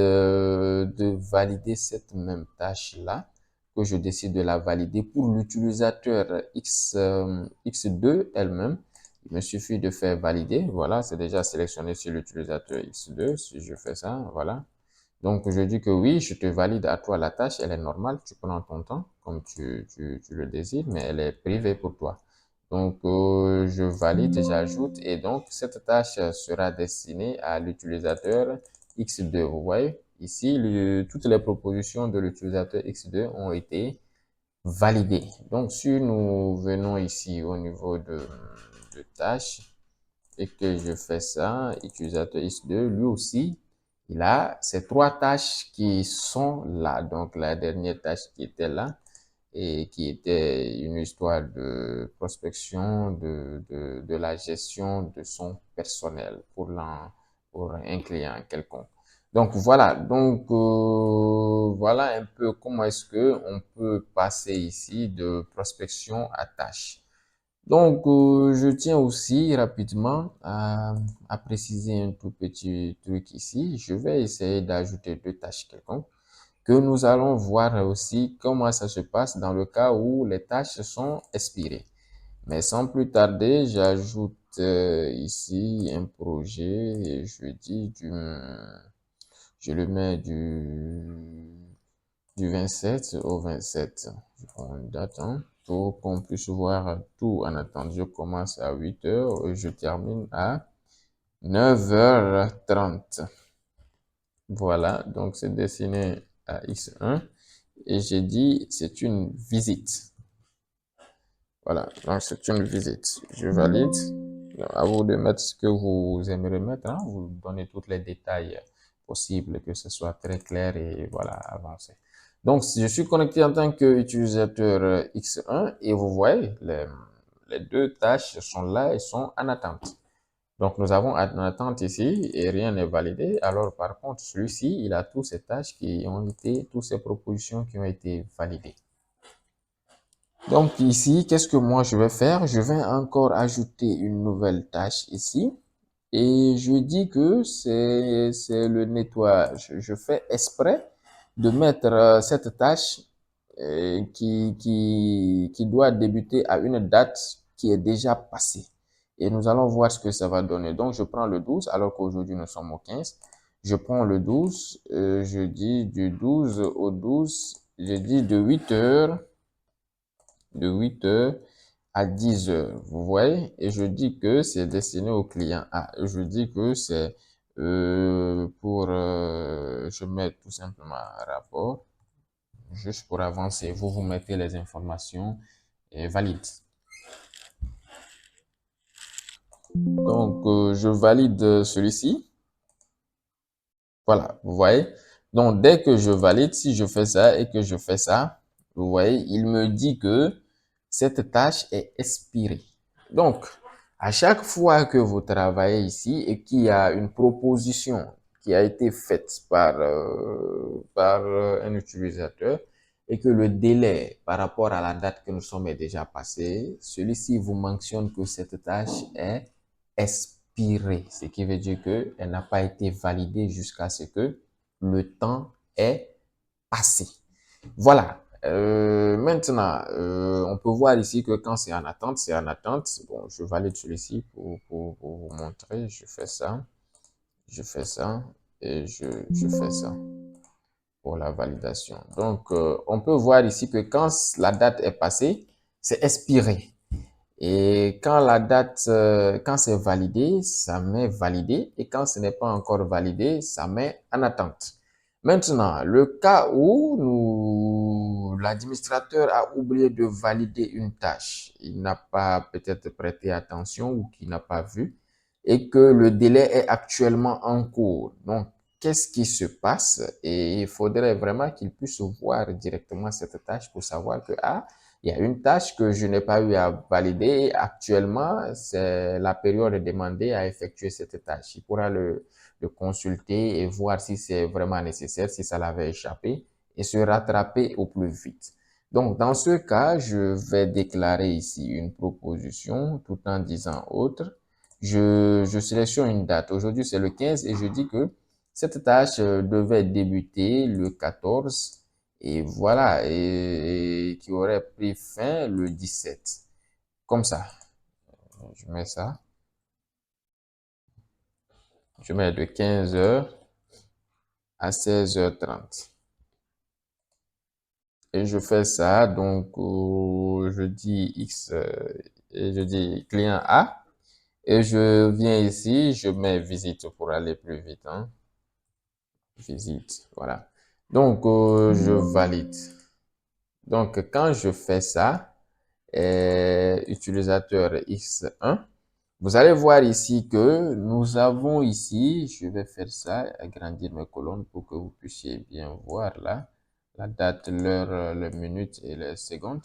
de valider cette même tâche-là, que je décide de la valider pour l'utilisateur X2 elle-même. Il me suffit de faire valider. Voilà, c'est déjà sélectionné sur l'utilisateur X2. Si je fais ça, voilà. Donc, je dis que oui, je te valide à toi la tâche. Elle est normale. Tu prends ton temps comme tu le désires, mais elle est privée pour toi. Donc, je valide, j'ajoute, et donc, cette tâche sera destinée à l'utilisateur X2. Vous voyez, ici, toutes les propositions de l'utilisateur X2 ont été validées. Donc, si nous venons ici au niveau de tâches et que je fais ça, utilisateur X2, lui aussi, il a ces trois tâches qui sont là. Donc, la dernière tâche qui était là, et qui était une histoire de prospection, de la gestion de son personnel pour un client quelconque. Donc voilà, voilà un peu comment est-ce que on peut passer ici de prospection à tâche. Donc je tiens aussi rapidement à préciser un tout petit truc ici. Je vais essayer d'ajouter deux tâches quelconques que nous allons voir aussi comment ça se passe dans le cas où les tâches sont expirées. Mais sans plus tarder, j'ajoute ici un projet et je le mets du 27 au 27. Je prends une date pour qu'on puisse voir tout en attendant. Je commence à 8 heures et je termine à 9h30. Voilà, donc c'est destiné à X1 et j'ai dit c'est une visite. Voilà, donc c'est une visite. Je valide. À vous de mettre ce que vous aimeriez mettre, hein. Vous donnez tous les détails possibles, que ce soit très clair et voilà, avancé. Donc, je suis connecté en tant qu'utilisateur X1 et vous voyez, les deux tâches sont là et sont en attente. Donc, nous avons en attente ici et rien n'est validé. Alors, par contre, celui-ci, il a toutes ces tâches qui ont été, toutes ces propositions qui ont été validées. Donc, ici, qu'est-ce que moi je vais faire? Je vais encore ajouter une nouvelle tâche ici. Et je dis que c'est le nettoyage. Je fais exprès de mettre cette tâche qui doit débuter à une date qui est déjà passée. Et nous allons voir ce que ça va donner. Donc, je prends le 12, alors qu'aujourd'hui nous sommes au 15. Je prends le 12, je dis du 12 au 12, je dis de 8 heures à 10 heures. Vous voyez? Et je dis que c'est destiné au client A. Je dis que c'est je mets tout simplement un rapport juste pour avancer. Vous mettez les informations valides. Donc, je valide celui-ci. Voilà, vous voyez. Donc, dès que je valide, si je fais ça et que je fais ça, vous voyez, il me dit que cette tâche est expirée. Donc, à chaque fois que vous travaillez ici et qu'il y a une proposition qui a été faite par un utilisateur et que le délai par rapport à la date que nous sommes est déjà passé, celui-ci vous mentionne que cette tâche est expirée, ce qui veut dire qu'elle n'a pas été validée jusqu'à ce que le temps est passé. Voilà. Maintenant, on peut voir ici que quand c'est en attente, c'est en attente. Bon, je valide celui-ci pour vous montrer. Je fais ça et je fais ça pour la validation. Donc, on peut voir ici que quand la date est passée, c'est expiré. Et quand c'est validé, ça met validé. Et quand ce n'est pas encore validé, ça met en attente. Maintenant, le cas où l'administrateur a oublié de valider une tâche, il n'a pas peut-être prêté attention ou qu'il n'a pas vu, et que le délai est actuellement en cours. Donc, qu'est-ce qui se passe? Et il faudrait vraiment qu'il puisse voir directement cette tâche pour savoir que, il y a une tâche que je n'ai pas eu à valider. Actuellement, c'est la période demandée à effectuer cette tâche. Il pourra le consulter et voir si c'est vraiment nécessaire, si ça l'avait échappé et se rattraper au plus vite. Donc, dans ce cas, je vais déclarer ici une proposition tout en disant autre. Je sélectionne une date. Aujourd'hui, c'est le 15 et je dis que Cette tâche devait débuter le 14 et voilà, et qui aurait pris fin le 17. Comme ça, je mets ça. Je mets de 15h à 16h30. Et je fais ça, donc je dis X, et je dis client A. Et je viens ici, je mets visite pour aller plus vite, hein. Visite, voilà. Donc, je valide. Donc, quand je fais ça, utilisateur X1, vous allez voir ici que nous avons ici, je vais faire ça, agrandir mes colonnes pour que vous puissiez bien voir là, la date, l'heure, les minutes et les secondes.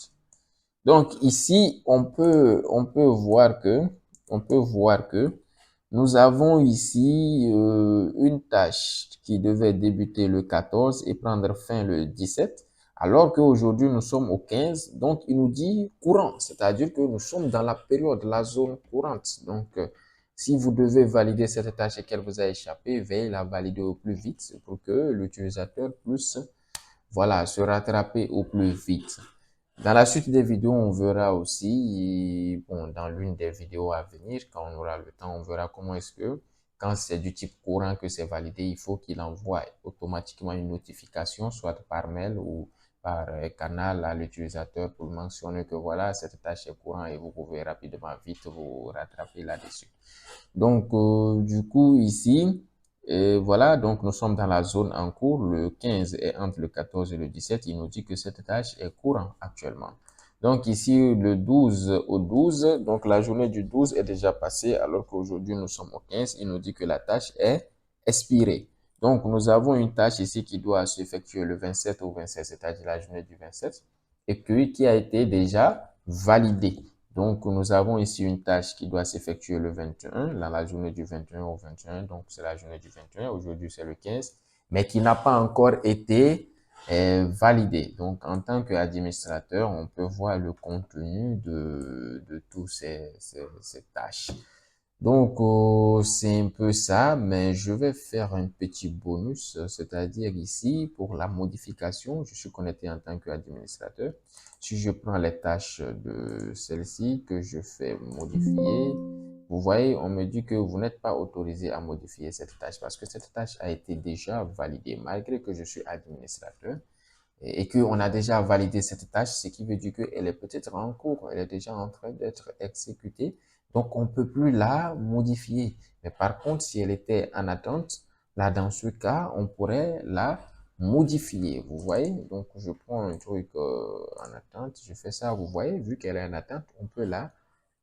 Donc ici, on peut voir que nous avons ici une tâche qui devait débuter le 14 et prendre fin le 17, alors qu'aujourd'hui nous sommes au 15. Donc il nous dit courant, c'est-à-dire que nous sommes dans la période, la zone courante. Donc si vous devez valider cette tâche et qu'elle vous a échappé, veuillez la valider au plus vite pour que l'utilisateur puisse, voilà, se rattraper au plus vite. Dans la suite des vidéos, on verra aussi, bon, dans l'une des vidéos à venir, quand on aura le temps, on verra comment est-ce que, quand c'est du type courant que c'est validé, il faut qu'il envoie automatiquement une notification, soit par mail ou par canal à l'utilisateur pour mentionner que voilà, cette tâche est courant et vous pouvez rapidement, vite vous rattraper là-dessus. Donc, du coup, ici, et voilà, donc nous sommes dans la zone en cours, le 15 et entre le 14 et le 17, il nous dit que cette tâche est courant actuellement. Donc ici, le 12 au 12, donc la journée du 12 est déjà passée, alors qu'aujourd'hui nous sommes au 15, il nous dit que la tâche est expirée. Donc nous avons une tâche ici qui doit s'effectuer le 27 au 27, c'est-à-dire la journée du 27, et puis qui a été déjà validée. Donc, nous avons ici une tâche qui doit s'effectuer le 21, dans la journée du 21 au 21. Donc, c'est la journée du 21. Aujourd'hui, c'est le 15, mais qui n'a pas encore été validée. Donc, en tant qu'administrateur, on peut voir le contenu de tous ces tâches. Donc, c'est un peu ça, mais je vais faire un petit bonus, c'est-à-dire ici, pour la modification, je suis connecté en tant qu'administrateur. Si je prends les tâches de celle-ci que je fais modifier, vous voyez, on me dit que vous n'êtes pas autorisé à modifier cette tâche parce que cette tâche a été déjà validée, malgré que je suis administrateur et qu'on a déjà validé cette tâche, ce qui veut dire qu'elle est peut-être en cours, elle est déjà en train d'être exécutée, donc on ne peut plus la modifier. Mais par contre, si elle était en attente, là, dans ce cas, on pourrait la modifier, vous voyez. Donc, je prends un truc en attente, je fais ça, vous voyez, vu qu'elle est en attente, on peut la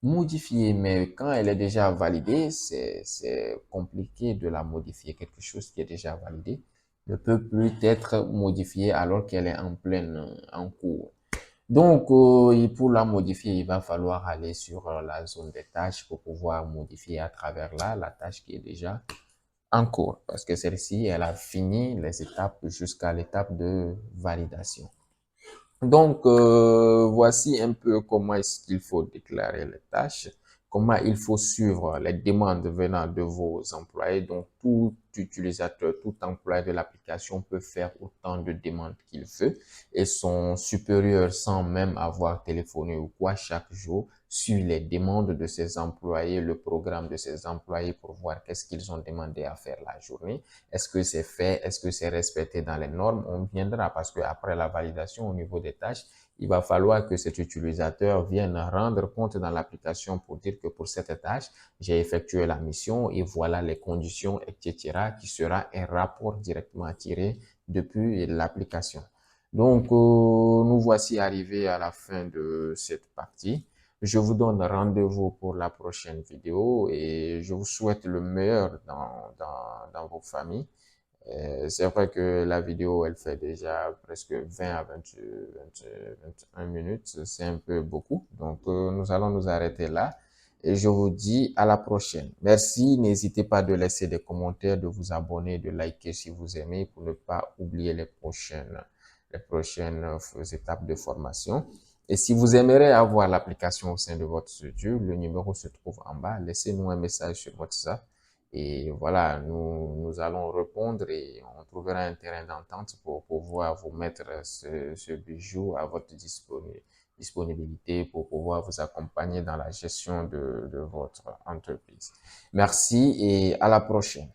modifier. Mais quand elle est déjà validée, c'est compliqué de la modifier. Quelque chose qui est déjà validé ne peut plus être modifié alors qu'elle est en pleine, en cours. Donc, et pour la modifier, il va falloir aller sur la zone des tâches pour pouvoir modifier à travers là la tâche qui est déjà en cours. Parce que celle-ci, elle a fini les étapes jusqu'à l'étape de validation. Donc, voici un peu comment est-ce qu'il faut déclarer les tâches, comment il faut suivre les demandes venant de vos employés. Donc, tout utilisateur, tout employé de l'application peut faire autant de demandes qu'il veut et son supérieur, sans même avoir téléphoné ou quoi, chaque jour, suit les demandes de ses employés, le programme de ses employés pour voir qu'est-ce qu'ils ont demandé à faire la journée. Est-ce que c'est fait? Est-ce que c'est respecté dans les normes? On viendra parce que après la validation au niveau des tâches, il va falloir que cet utilisateur vienne rendre compte dans l'application pour dire que pour cette tâche, j'ai effectué la mission et voilà les conditions, etc., qui sera un rapport directement tiré depuis l'application. Donc, nous voici arrivés à la fin de cette partie. Je vous donne rendez-vous pour la prochaine vidéo et je vous souhaite le meilleur dans vos familles. C'est vrai que la vidéo, elle fait déjà presque 20 à 21 minutes. C'est un peu beaucoup. Donc, nous allons nous arrêter là. Et je vous dis à la prochaine. Merci. N'hésitez pas de laisser des commentaires, de vous abonner, de liker si vous aimez pour ne pas oublier les prochaines étapes de formation. Et si vous aimeriez avoir l'application au sein de votre studio, le numéro se trouve en bas. Laissez-nous un message sur WhatsApp Et voilà, nous allons répondre et on trouvera un terrain d'entente pour pouvoir vous mettre ce bijou à votre disponibilité pour pouvoir vous accompagner dans la gestion de votre entreprise. Merci et à la prochaine.